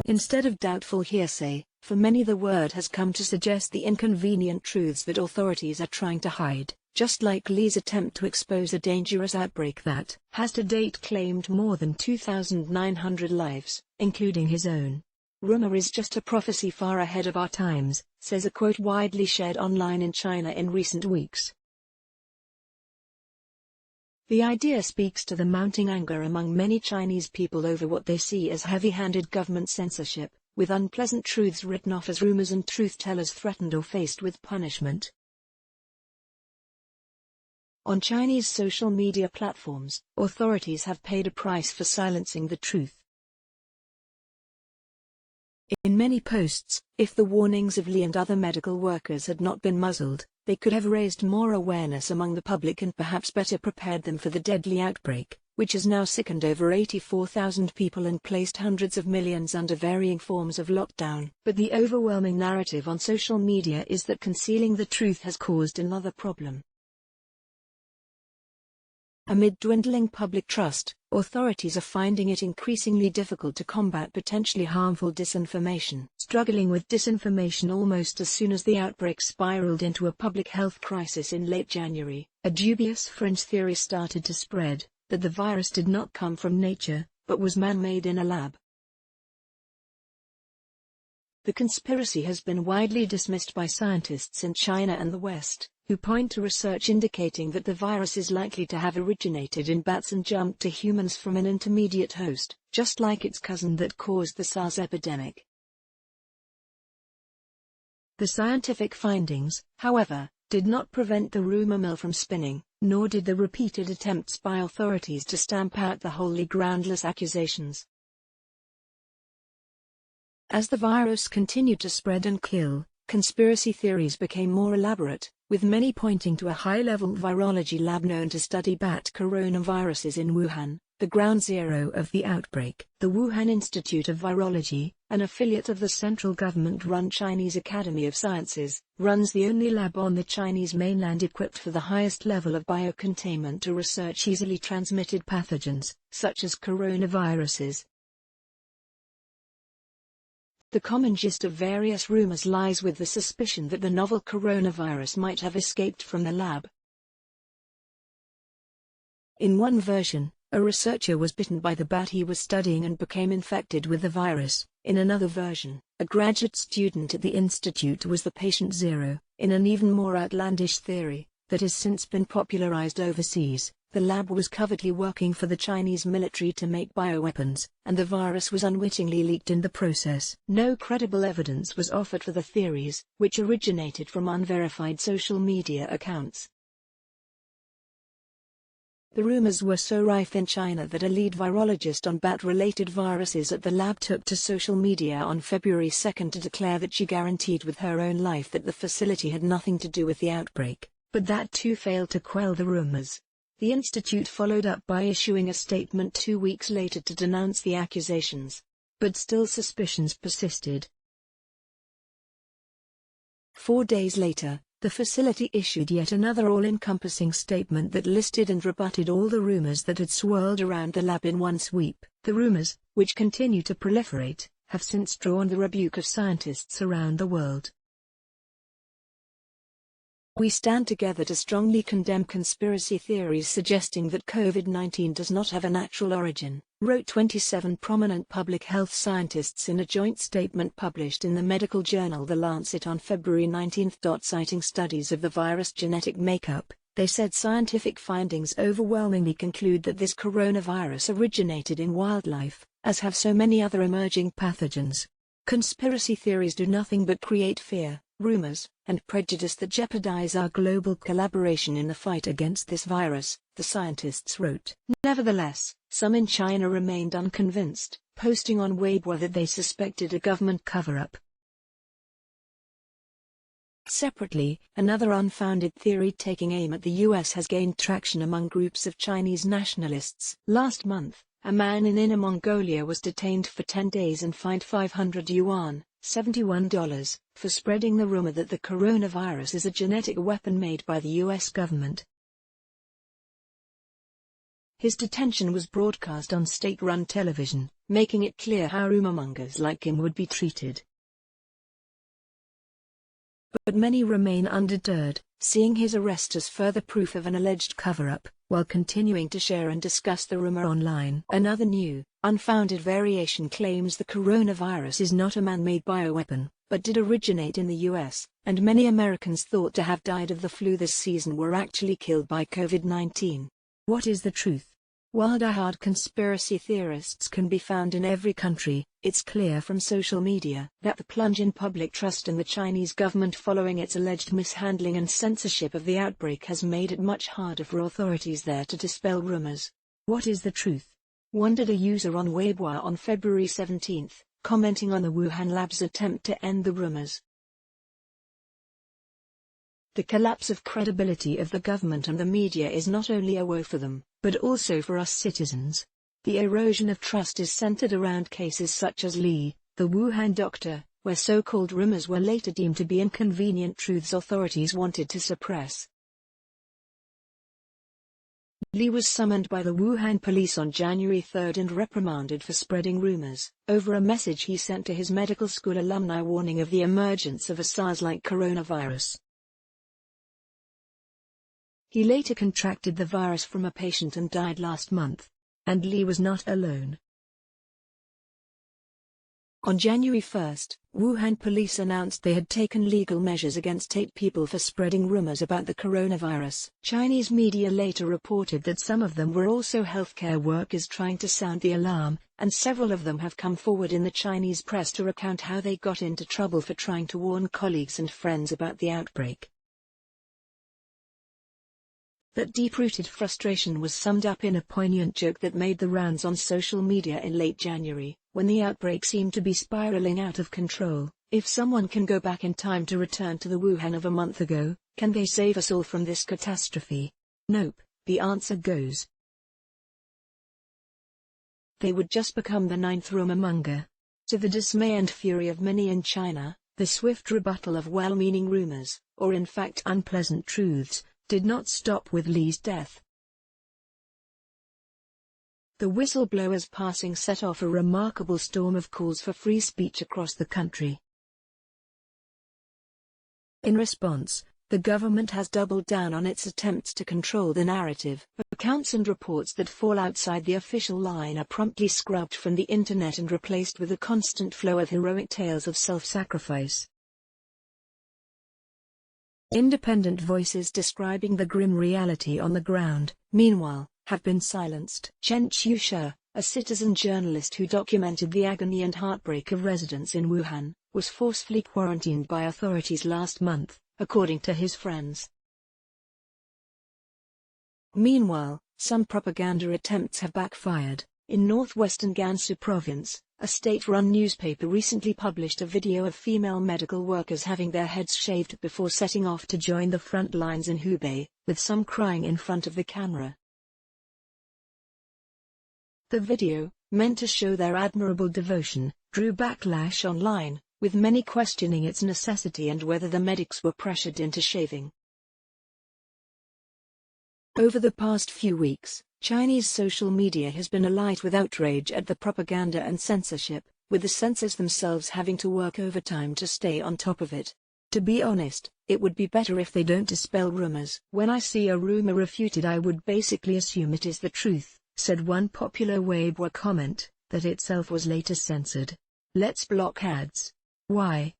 Instead of doubtful hearsay, for many the word has come to suggest the inconvenient truths that authorities are trying to hide, just like Lee's attempt to expose a dangerous outbreak that has to date claimed more than 2,900 lives, including his own. Rumor is just a prophecy far ahead of our times, says a quote widely shared online in China in recent weeks. The idea speaks to the mounting anger among many Chinese people over what they see as heavy-handed government censorship, with unpleasant truths written off as rumors and truth-tellers threatened or faced with punishment. On Chinese social media platforms, authorities have paid a price for silencing the truth. In many posts, if the warnings of Li and other medical workers had not been muzzled, they could have raised more awareness among the public and perhaps better prepared them for the deadly outbreak, which has now sickened over 84,000 people and placed hundreds of millions under varying forms of lockdown. But the overwhelming narrative on social media is that concealing the truth has caused another problem. Amid dwindling public trust, authorities are finding it increasingly difficult to combat potentially harmful disinformation. Struggling with disinformation almost as soon as the outbreak spiraled into a public health crisis in late January, a dubious fringe theory started to spread, that the virus did not come from nature, but was man-made in a lab. The conspiracy has been widely dismissed by scientists in China and the West, who point to research indicating that the virus is likely to have originated in bats and jumped to humans from an intermediate host, just like its cousin that caused the SARS epidemic. The scientific findings, however, did not prevent the rumor mill from spinning, nor did the repeated attempts by authorities to stamp out the wholly groundless accusations. As the virus continued to spread and kill, conspiracy theories became more elaborate, with many pointing to a high-level virology lab known to study bat coronaviruses in Wuhan, the ground zero of the outbreak. The Wuhan Institute of Virology, an affiliate of the central government-run Chinese Academy of Sciences, runs the only lab on the Chinese mainland equipped for the highest level of biocontainment to research easily transmitted pathogens, such as coronaviruses. The common gist of various rumors lies with the suspicion that the novel coronavirus might have escaped from the lab. In one version, a researcher was bitten by the bat he was studying and became infected with the virus. In another version, a graduate student at the institute was the patient zero. In an even more outlandish theory, that has since been popularized overseas, the lab was covertly working for the Chinese military to make bioweapons, and the virus was unwittingly leaked in the process. No credible evidence was offered for the theories, which originated from unverified social media accounts. The rumors were so rife in China that a lead virologist on bat-related viruses at the lab took to social media on February 2 to declare that she guaranteed with her own life that the facility had nothing to do with the outbreak, but that too failed to quell the rumors. The institute followed up by issuing a statement 2 weeks later to denounce the accusations, but still suspicions persisted. 4 days later, the facility issued yet another all-encompassing statement that listed and rebutted all the rumors that had swirled around the lab in one sweep. The rumors, which continue to proliferate, have since drawn the rebuke of scientists around the world. We stand together to strongly condemn conspiracy theories suggesting that COVID-19 does not have a natural origin, wrote 27 prominent public health scientists in a joint statement published in the medical journal The Lancet on February 19. Citing studies of the virus' genetic makeup, they said scientific findings overwhelmingly conclude that this coronavirus originated in wildlife, as have so many other emerging pathogens. Conspiracy theories do nothing but create fear, rumors, and prejudice that jeopardize our global collaboration in the fight against this virus, the scientists wrote. Nevertheless, some in China remained unconvinced, posting on Weibo that they suspected a government cover-up. Separately, another unfounded theory taking aim at the US has gained traction among groups of Chinese nationalists. Last month, a man in Inner Mongolia was detained for 10 days and fined 500 yuan, $71, for spreading the rumor that the coronavirus is a genetic weapon made by the US government. His detention was broadcast on state-run television, making it clear how rumormongers like him would be treated. But many remain undeterred, seeing his arrest as further proof of an alleged cover-up, while continuing to share and discuss the rumor online. Another new, unfounded variation claims the coronavirus is not a man-made bioweapon, but did originate in the US, and many Americans thought to have died of the flu this season were actually killed by COVID-19. What is the truth? While die-hard conspiracy theorists can be found in every country, it's clear from social media that the plunge in public trust in the Chinese government following its alleged mishandling and censorship of the outbreak has made it much harder for authorities there to dispel rumors. What is the truth? Wondered a user on Weibo on February 17, commenting on the Wuhan lab's attempt to end the rumors. The collapse of credibility of the government and the media is not only a woe for them, but also for us citizens. The erosion of trust is centered around cases such as Li, the Wuhan doctor, where so-called rumors were later deemed to be inconvenient truths authorities wanted to suppress. Li was summoned by the Wuhan police on January 3 and reprimanded for spreading rumors over a message he sent to his medical school alumni warning of the emergence of a SARS-like coronavirus. He later contracted the virus from a patient and died last month. And Li was not alone. On January 1, Wuhan police announced they had taken legal measures against 8 people for spreading rumors about the coronavirus. Chinese media later reported that some of them were also healthcare workers trying to sound the alarm, and several of them have come forward in the Chinese press to recount how they got into trouble for trying to warn colleagues and friends about the outbreak. That deep-rooted frustration was summed up in a poignant joke that made the rounds on social media in late January, when the outbreak seemed to be spiraling out of control. If someone can go back in time to return to the Wuhan of a month ago, can they save us all from this catastrophe? Nope, the answer goes. They would just become the 9th rumormonger. To the dismay and fury of many in China, the swift rebuttal of well-meaning rumors, or in fact unpleasant truths, did not stop with Li's death. The whistleblower's passing set off a remarkable storm of calls for free speech across the country. In response, the government has doubled down on its attempts to control the narrative. Accounts and reports that fall outside the official line are promptly scrubbed from the internet and replaced with a constant flow of heroic tales of self-sacrifice. Independent voices describing the grim reality on the ground, meanwhile, have been silenced. Chen Qiushe, a citizen journalist who documented the agony and heartbreak of residents in Wuhan, was forcefully quarantined by authorities last month, according to his friends. Meanwhile, some propaganda attempts have backfired. In northwestern Gansu province, a state-run newspaper recently published a video of female medical workers having their heads shaved before setting off to join the front lines in Hubei, with some crying in front of the camera. The video, meant to show their admirable devotion, drew backlash online, with many questioning its necessity and whether the medics were pressured into shaving. Over the past few weeks, Chinese social media has been alight with outrage at the propaganda and censorship, with the censors themselves having to work overtime to stay on top of it. To be honest, it would be better if they don't dispel rumors. When I see a rumor refuted, I would basically assume it is the truth, said one popular Weibo comment, that itself was later censored. Let's block ads. Why?